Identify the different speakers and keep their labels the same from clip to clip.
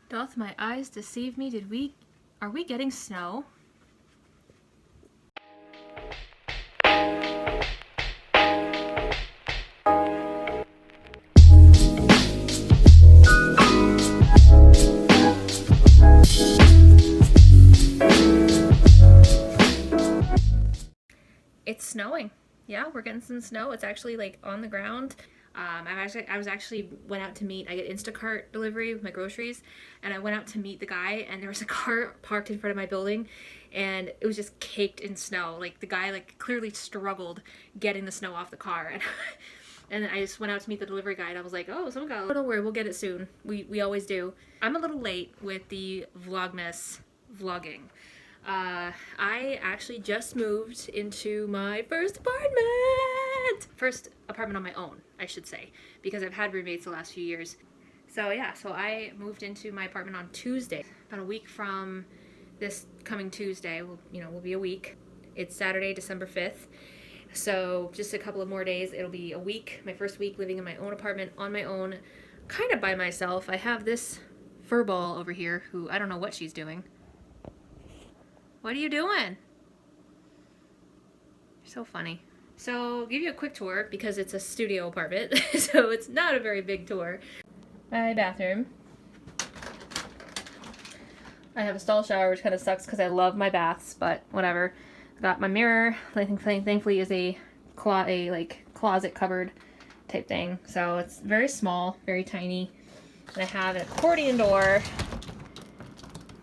Speaker 1: Doth my eyes deceive me? Are we getting snow? It's snowing. Yeah, we're getting some snow. It's actually like on the I went out to meet. I get Instacart delivery with my groceries, and I went out to meet the guy, and there was a car parked in front of my building, and it was just caked in snow. Like the guy like clearly struggled getting the snow off the car, and and then I just went out to meet the delivery guy, and I was like, oh, someone got. Oh, don't worry, we'll get it soon. We always do. I'm a little late with the Vlogmas vlogging. I actually just moved into my first apartment on my own, I should say, because I've had roommates the last few years. So yeah, so I moved into my apartment on Tuesday, about a week from this coming Tuesday. Will be a week. It's Saturday, December 5th. So just a couple of more days, it'll be a week, my first week living in my own apartment on my own, kind of by myself. I have this fur ball over here who I don't know what she's doing. What are you doing? You're so funny. So I'll give you a quick tour because it's a studio apartment, so it's not a very big tour. My bathroom. I have a stall shower, which kind of sucks because I love my baths, but whatever. I got my mirror. I think thankfully is a closet cupboard type thing. So it's very small, very tiny. And I have an accordion door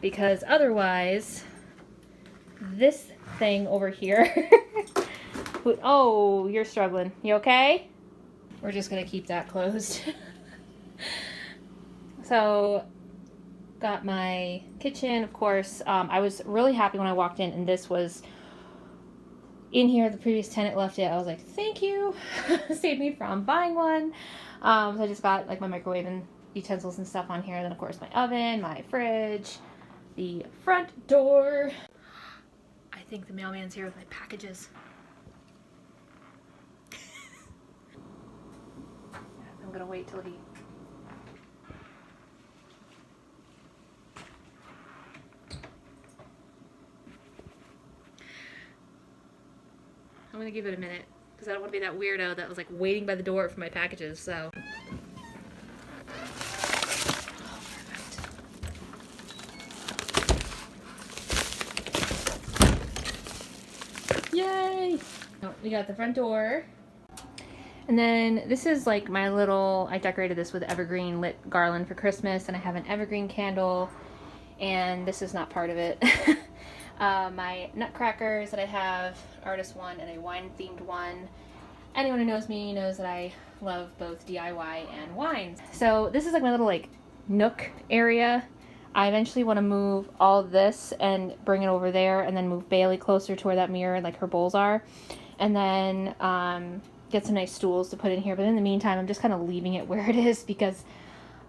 Speaker 1: because otherwise this thing over here. Oh, you're struggling. You okay? We're just gonna keep that closed. So, got my kitchen, of course. I was really happy when I walked in, and this was in here. The previous tenant left it. I was like, thank you. Saved me from buying one. So I just got like my microwave and utensils and stuff on here. And then, of course, my oven, my fridge, the front door. I think the mailman's here with my packages. I'm gonna wait till he... I'm gonna give it a minute because I don't want to be that weirdo that was like waiting by the door for my packages, so... Yay! Oh, we got the front door. And then this is like my little, I decorated this with evergreen lit garland for Christmas, and I have an evergreen candle, and this is not part of it. My nutcrackers that I have, artist one and a wine themed one. Anyone who knows me knows that I love both DIY and wines. So this is like my little like nook area. I eventually want to move all this and bring it over there, and then move Bailey closer to where that mirror, like her bowls are. And then get some nice stools to put in here. But in the meantime, I'm just kind of leaving it where it is because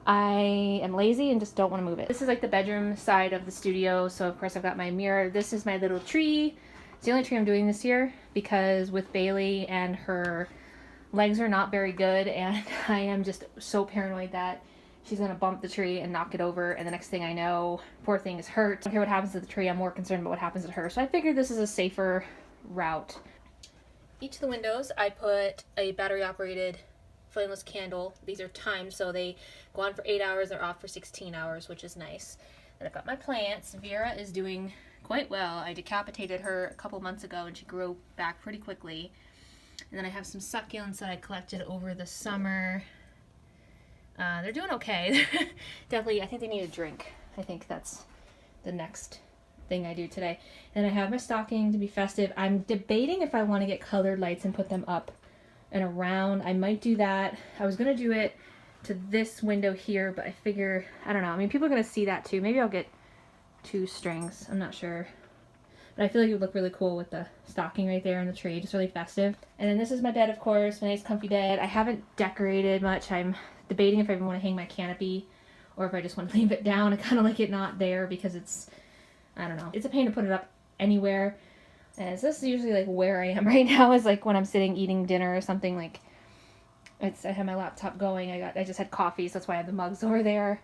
Speaker 1: I am lazy and just don't want to move it. This is like the bedroom side of the studio. So of course I've got my mirror. This is my little tree. It's the only tree I'm doing this year because with Bailey and her legs are not very good, and I am just so paranoid that she's gonna bump the tree and knock it over, and the next thing I know, poor thing is hurt. I don't care what happens to the tree, I'm more concerned about what happens to her. So I figured this is a safer route. Each of the windows I put a battery operated flameless candle. These are timed, so they go on for 8 hours, they're off for 16 hours, which is nice. And I've got my plants. Vera is doing quite well. I decapitated her a couple months ago and she grew back pretty quickly. And then I have some succulents that I collected over the summer. They're doing okay. Definitely, I think they need a drink. I think that's the next thing I do today. And I have my stocking to be festive. I'm debating if I want to get colored lights and put them up and around. I might do that. I was going to do it to this window here, but I figure, I don't know. I mean, people are going to see that too. Maybe I'll get 2 strings. I'm not sure. But I feel like it would look really cool with the stocking right there and the tree. Just really festive. And then this is my bed, of course. My nice comfy bed. I haven't decorated much. I'm debating if I even want to hang my canopy or if I just want to leave it down. I kind of like it not there because it's, I don't know. It's a pain to put it up anywhere. And this is usually like where I am right now, is like when I'm sitting eating dinner or something. Like I have my laptop going. I just had coffee, so that's why I have the mugs over there.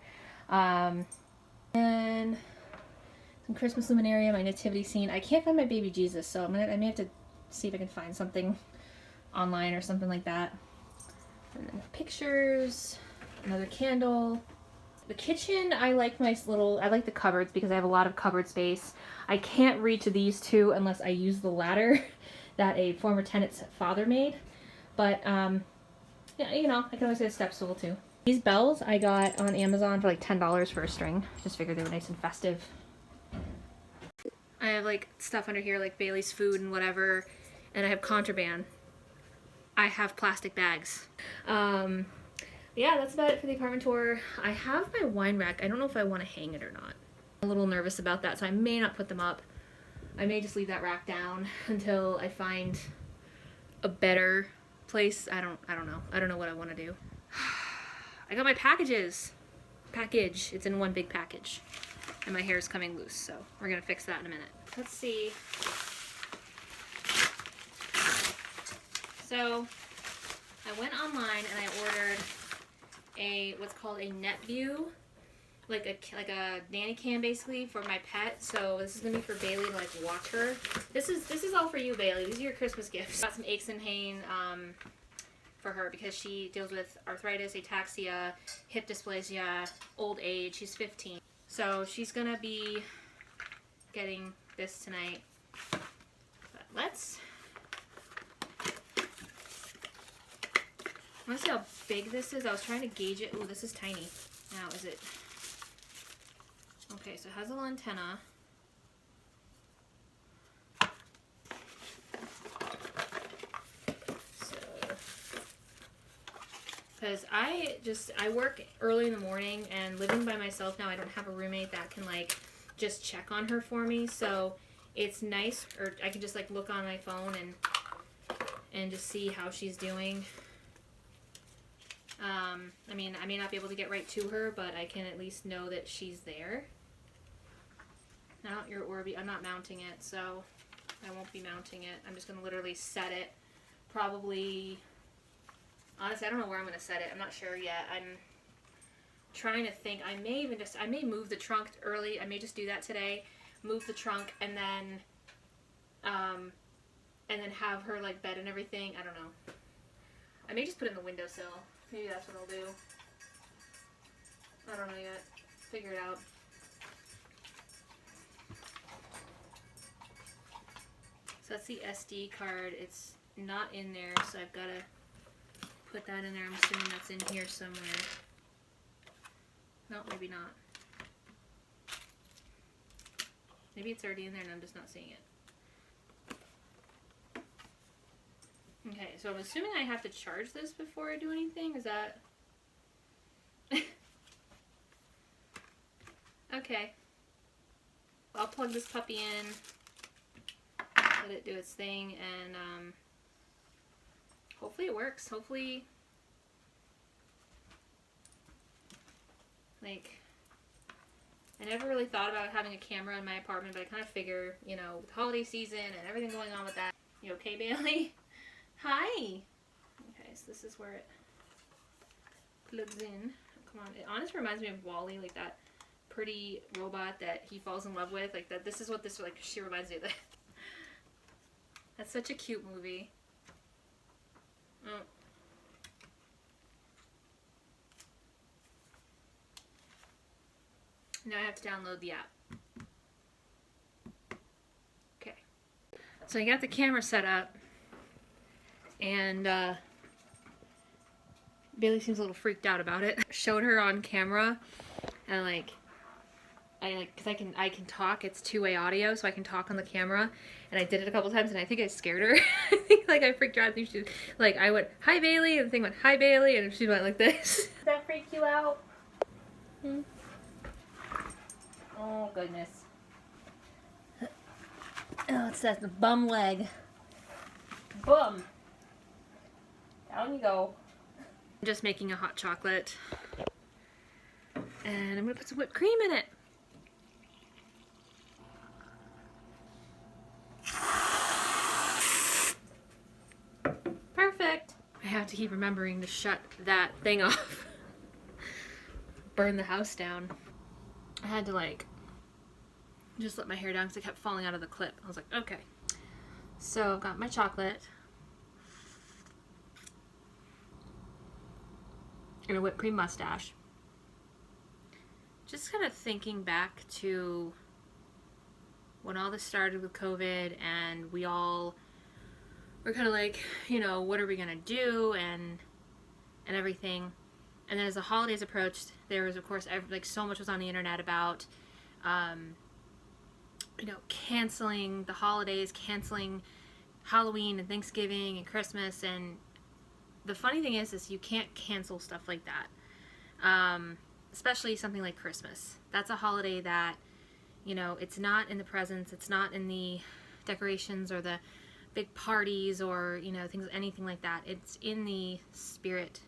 Speaker 1: And some Christmas luminaria, my nativity scene. I can't find my baby Jesus, so I may have to see if I can find something online or something like that. And then pictures, another candle. The kitchen, I like the cupboards because I have a lot of cupboard space. I can't reach these two unless I use the ladder that a former tenant's father made. But, yeah, you know, I can always get a step stool too. These bells I got on Amazon for like $10 for a string. Just figured they were nice and festive. I have like stuff under here like Bailey's food and whatever, and I have contraband. I have plastic bags. Yeah, that's about it for the apartment tour. I have my wine rack. I don't know if I want to hang it or not. I'm a little nervous about that, so I may not put them up. I may just leave that rack down until I find a better place. I don't know. I don't know what I want to do. I got my package. It's in one big package. And my hair is coming loose, so we're gonna fix that in a minute. Let's see. So I went online and I ordered what's called a net view, like a nanny cam basically for my pet. So this is gonna be for Bailey to like watch her. This is all for you, Bailey. These are your Christmas gifts. Got some aches and pain for her because she deals with arthritis, ataxia, hip dysplasia, old age. She's 15. So she's gonna be getting this tonight. But let's I want to see how big this is. I was trying to gauge it. Ooh, this is tiny. Now, is it? Okay, so it has a little antenna. So, because I work early in the morning, and living by myself now, I don't have a roommate that can like just check on her for me. So it's nice, or I can just like look on my phone and just see how she's doing. I mean, I may not be able to get right to her, but I can at least know that she's there. Not your Orbi. I'm not mounting it, so I won't be mounting it. I'm just going to literally set it. Probably, honestly, I don't know where I'm going to set it. I'm not sure yet. I'm trying to think. I may move the trunk early. I may just do that today. Move the trunk and then have her like bed and everything. I don't know. I may just put it in the windowsill. Maybe that's what I'll do. I don't know yet. Figure it out. So that's the SD card. It's not in there, so I've got to put that in there. I'm assuming that's in here somewhere. No, maybe not. Maybe it's already in there and I'm just not seeing it. Okay, so I'm assuming I have to charge this before I do anything. Is that... Okay. I'll plug this puppy in, let it do its thing, and hopefully it works. Hopefully, like, I never really thought about having a camera in my apartment, but I kind of figure, you know, with holiday season and everything going on with that. You okay, Bailey? Hi! Okay, so this is where it plugs in. Come on. It honestly reminds me of WALL-E, like that pretty robot that he falls in love with. Like that. This is what this, like, she reminds me of that. That's such a cute movie. Oh. Now I have to download the app. Okay. So I got the camera set up. And Bailey seems a little freaked out about it. Showed her on camera, and because I can talk. It's two-way audio, so I can talk on the camera. And I did it a couple times, and I think I scared her. I think I freaked her out. I think she, like, I went, "Hi, Bailey," and the thing went, "Hi, Bailey," and she went like this. Does that freak you out? Hmm? Oh goodness. Oh, it says the bum leg. Bum. Down you go. I'm just making a hot chocolate. And I'm going to put some whipped cream in it. Perfect. I have to keep remembering to shut that thing off. Burn the house down. I had to like just let my hair down because it kept falling out of the clip. I was like, okay. So I've got my chocolate and a whipped cream mustache. Just kind of thinking back to when all this started with COVID and we all were kind of like, you know, what are we gonna do and everything. And then as the holidays approached, there was of course like so much was on the internet about you know, canceling the holidays, canceling Halloween and Thanksgiving and Christmas. And the funny thing is you can't cancel stuff like that, especially something like Christmas. That's a holiday that, you know, it's not in the presents, it's not in the decorations or the big parties or, you know, things, anything like that. It's in the spirit.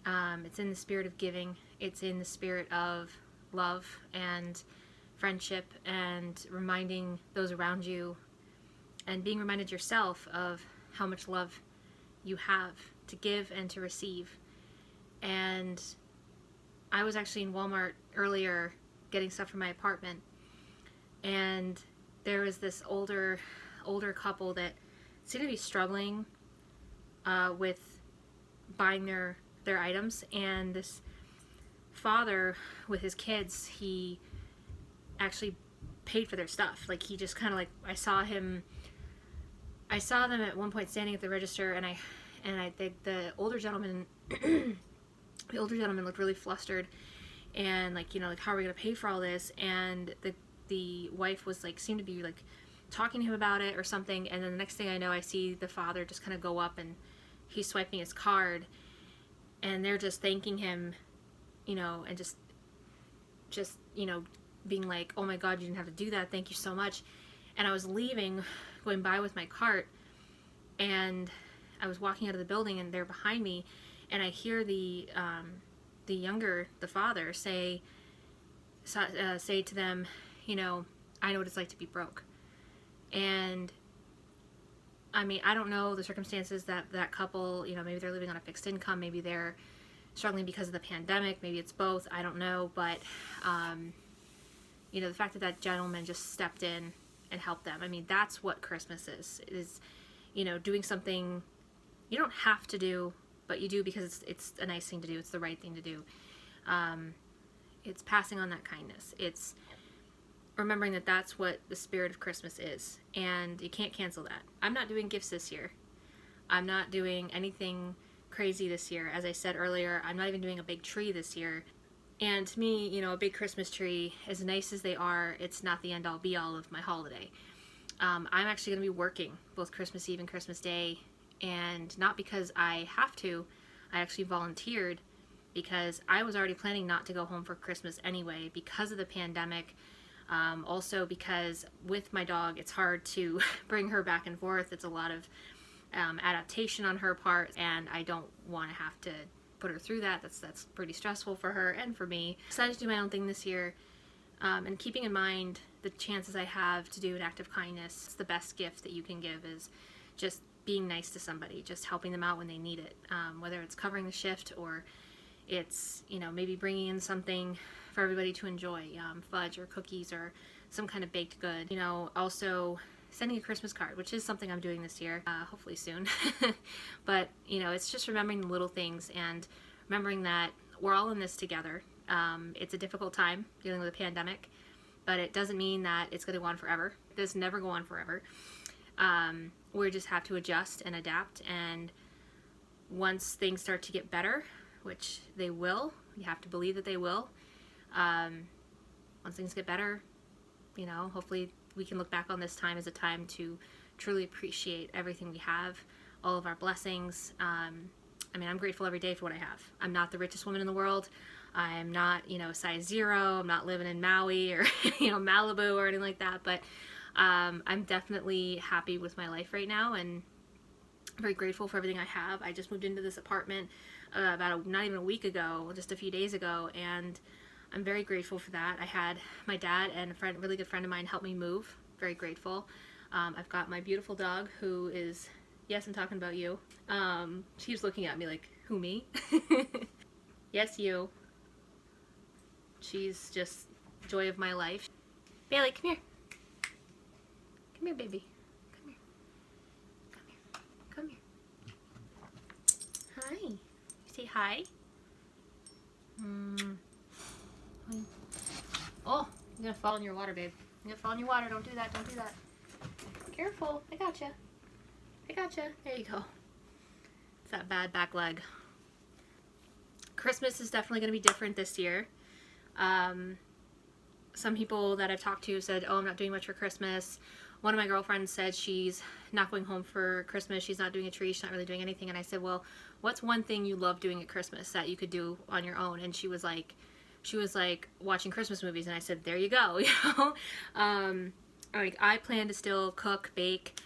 Speaker 1: It's in the spirit of giving. It's in the spirit of love and friendship and reminding those around you and being reminded yourself of how much love you have to give and to receive. And I was actually in Walmart earlier getting stuff for my apartment, and there was this older couple that seemed to be struggling with buying their items, and this father with his kids, he actually paid for their stuff. Like, he just kind of like, I saw them at one point standing at the register, and I think the older gentleman looked really flustered and like, you know, like, how are we gonna pay for all this? And the wife was like, seemed to be like talking to him about it or something, and then the next thing I know, I see the father just kind of go up and he's swiping his card, and they're just thanking him, you know, and just you know, being like, oh my God, you didn't have to do that, thank you so much. And I was leaving, going by with my cart, and I was walking out of the building, and they're behind me, and I hear the father say to them, you know, I know what it's like to be broke. And I mean, I don't know the circumstances that couple, you know, maybe they're living on a fixed income, maybe they're struggling because of the pandemic, maybe it's both, I don't know, but you know, the fact that gentleman just stepped in and helped them, I mean, that's what Christmas is, you know, doing something you don't have to do, but you do because it's a nice thing to do, it's the right thing to do. It's passing on that kindness. It's remembering that that's what the spirit of Christmas is, and you can't cancel that. I'm not doing gifts this year. I'm not doing anything crazy this year. As I said earlier, I'm not even doing a big tree this year. And to me, you know, a big Christmas tree, as nice as they are, it's not the end-all be-all of my holiday. I'm actually going to be working both Christmas Eve and Christmas Day, and not because I have to. I actually volunteered because I was already planning not to go home for Christmas anyway because of the pandemic. Also because with my dog, it's hard to bring her back and forth. It's a lot of adaptation on her part, and I don't want to have to put her through that. That's pretty stressful for her and for me. I decided to do my own thing this year, and keeping in mind the chances I have to do an act of kindness. It's the best gift that you can give is just being nice to somebody, just helping them out when they need it, whether it's covering the shift or it's, you know, maybe bringing in something for everybody to enjoy, fudge or cookies or some kind of baked good. You know, also sending a Christmas card, which is something I'm doing this year, hopefully soon. But, you know, it's just remembering the little things and remembering that we're all in this together. It's a difficult time dealing with a pandemic, but it doesn't mean that it's going to go on forever. It does never go on forever. We just have to adjust and adapt, and once things start to get better, which they will, you have to believe that they will, once things get better, you know, hopefully we can look back on this time as a time to truly appreciate everything we have, all of our blessings. I mean, I'm grateful every day for what I have. I'm not the richest woman in the world. I'm not, you know, size 0. I'm not living in Maui or, you know, Malibu or anything like that, but I'm definitely happy with my life right now, and I'm very grateful for everything I have. I just moved into this apartment not even a week ago, just a few days ago, and I'm very grateful for that. I had my dad and a really good friend of mine help me move. Very grateful. I've got my beautiful dog who is, yes, I'm talking about you. She keeps looking at me like, who, me? Yes, you. She's just joy of my life. Bailey, come here. Come here, baby. Come here. Come here. Come here. Hi. You say hi? Oh, you're gonna fall in your water, babe. You're gonna fall in your water. Don't do that. Don't do that. Careful. I gotcha. I gotcha. There you go. It's that bad back leg. Christmas is definitely going to be different this year. Some people that I've talked to said, oh, I'm not doing much for Christmas. One of my girlfriends said she's not going home for Christmas. She's not doing a tree. She's not really doing anything. And I said, well, what's one thing you love doing at Christmas that you could do on your own? And she was like watching Christmas movies. And I said, there you go. You know, I plan to still cook, bake.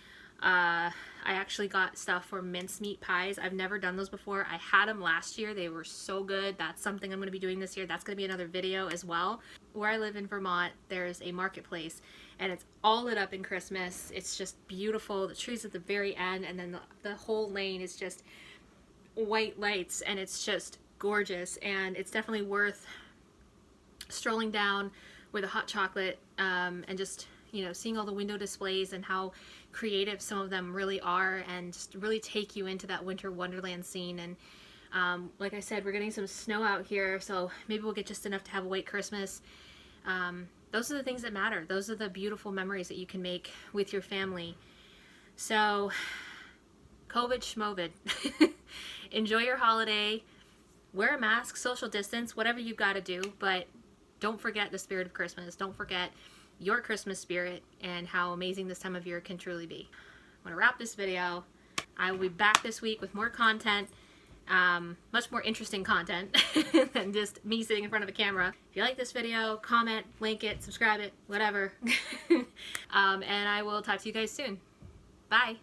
Speaker 1: I actually got stuff for mincemeat pies. I've never done those before. I had them last year. They were so good. That's something I'm going to be doing this year. That's going to be another video as well. Where I live in Vermont, there's a marketplace and it's all lit up in Christmas. It's just beautiful. The trees at the very end, and then the whole lane is just white lights, and it's just gorgeous. And it's definitely worth strolling down with a hot chocolate and just, you know, seeing all the window displays and how creative some of them really are, and just really take you into that winter wonderland scene. And like I said, we're getting some snow out here, so maybe we'll get just enough to have a white Christmas. Those are the things that matter. Those are the beautiful memories that you can make with your family. So, COVID schmovid. Enjoy your holiday. Wear a mask, social distance, whatever you've got to do, but don't forget the spirit of Christmas. Don't forget your Christmas spirit and how amazing this time of year can truly be. I'm going to wrap this video. I will be back this week with more content, much more interesting content than just me sitting in front of a camera. If you like this video, comment, link it, subscribe it, whatever. And I will talk to you guys soon. Bye.